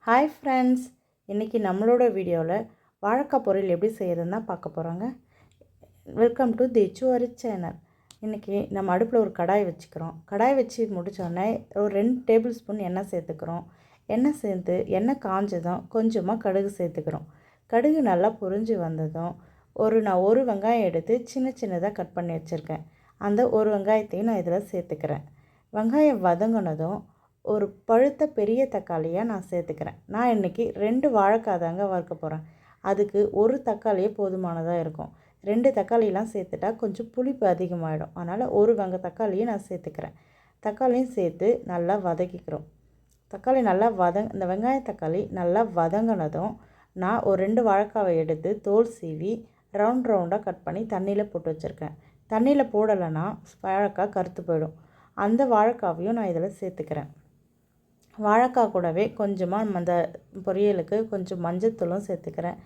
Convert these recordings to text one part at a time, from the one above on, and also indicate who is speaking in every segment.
Speaker 1: Hi friends, இன்றைக்கி நம்மளோட வீடியோவில் வாழைக்காய் பொரியல் எப்படி செய்கிறதுன்னு தான் பார்க்க போகிறோங்க. வெல்கம் டு தேச்சுவரி சேனல். இன்றைக்கி நம்ம அடுப்பில் ஒரு கடாய் வச்சுக்கிறோம். கடாய் வச்சு முடித்தோடனே ஒரு 2 டேபிள் ஸ்பூன் எண்ணெய் சேர்த்துக்கிறோம். எண்ணெய் சேர்த்து எண்ணெய் காஞ்சதும் கொஞ்சமாக கடுகு சேர்த்துக்கிறோம். கடுகு நல்லா பொரிஞ்சு வந்ததும் நான் ஒரு வெங்காயம் எடுத்து சின்ன சின்னதாக கட் பண்ணி வச்சுருக்கேன். அந்த ஒரு வெங்காயத்தையும் நான் இதில் சேர்த்துக்கிறேன். வெங்காயம் வதங்கினதும் ஒரு பழுத்த பெரிய தக்காளியாக நான் சேர்த்துக்கிறேன். நான் இன்றைக்கி 2 வாழைக்காய் தாங்க வறுக்க போகிறேன். அதுக்கு ஒரு தக்காளியே போதுமானதாக இருக்கும். 2 தக்காளியெலாம் சேர்த்துட்டா கொஞ்சம் புளிப்பு அதிகமாகிடும். அதனால் ஒரு தக்காளியை நான் சேர்த்துக்கிறேன். தக்காளியும் சேர்த்து நல்லா வதக்கிக்கிறோம். தக்காளி நல்லா இந்த வெங்காய தக்காளி நல்லா வதங்கினதும் நான் ஒரு 2 வாழைக்காவை எடுத்து தோல் சீவி ரவுண்டாக கட் பண்ணி தண்ணியில் போட்டு வச்சுருக்கேன். தண்ணியில் போடலைன்னா வாழைக்காய் கருத்து போயிடும். அந்த வாழைக்காவையும் நான் இதில் சேர்த்துக்கிறேன். வாழைக்காய் கூடவே கொஞ்சமாக அந்த பொரியலுக்கு கொஞ்சம் மஞ்சத்தூளும் சேர்த்துக்கிறேன்.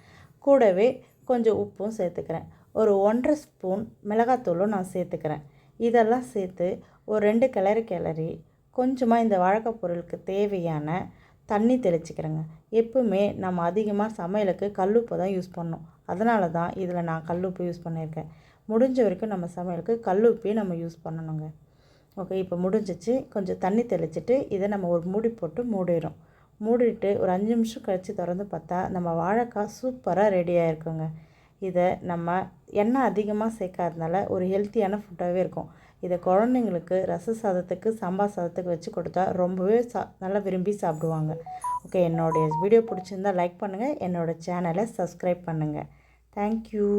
Speaker 1: கூடவே கொஞ்சம் உப்பும் சேர்த்துக்கிறேன். ஒரு 1½ ஸ்பூன் மிளகாத்தூளும் நான் சேர்த்துக்கிறேன். இதெல்லாம் சேர்த்து ஒரு 2 கிளறி கொஞ்சமாக இந்த வாழைக்காய் பொரியலுக்கு தேவையான தண்ணி தெளிச்சிக்கிறேங்க. எப்பவுமே நம்ம அதிகமாக சமையலுக்கு கல்லுப்பு தான் யூஸ் பண்ணணும். அதனால தான் இதில் நான் கல்லுப்பு யூஸ் பண்ணியிருக்கேன். முடிஞ்ச வரைக்கும் நம்ம சமையலுக்கு கல்லுப்பே நம்ம யூஸ் பண்ணணுங்க. ஓகே, இப்போ முடிஞ்சிச்சு. கொஞ்சம் தண்ணி தெளிச்சிட்டு இதை நம்ம ஒரு மூடி போட்டு மூடிடும். மூடிட்டு ஒரு 5 நிமிஷம் கழித்து திறந்து பார்த்தா நம்ம வாழைக்காய் சூப்பராக ரெடியாக இருக்குங்க. இதை நம்ம எண்ணெய் அதிகமாக சேர்க்காதனால ஒரு ஹெல்த்தியான ஃபுட்டாகவே இருக்கும். இதை குழந்தைங்களுக்கு ரச சாதத்துக்கு சாம்பார் சாதத்துக்கு வச்சு கொடுத்தா ரொம்பவே நல்லா விரும்பி சாப்பிடுவாங்க. ஓகே, என்னுடைய வீடியோ பிடிச்சிருந்தால் லைக் பண்ணுங்கள். என்னோடய சேனலை சப்ஸ்கிரைப் பண்ணுங்கள். தேங்க்யூ.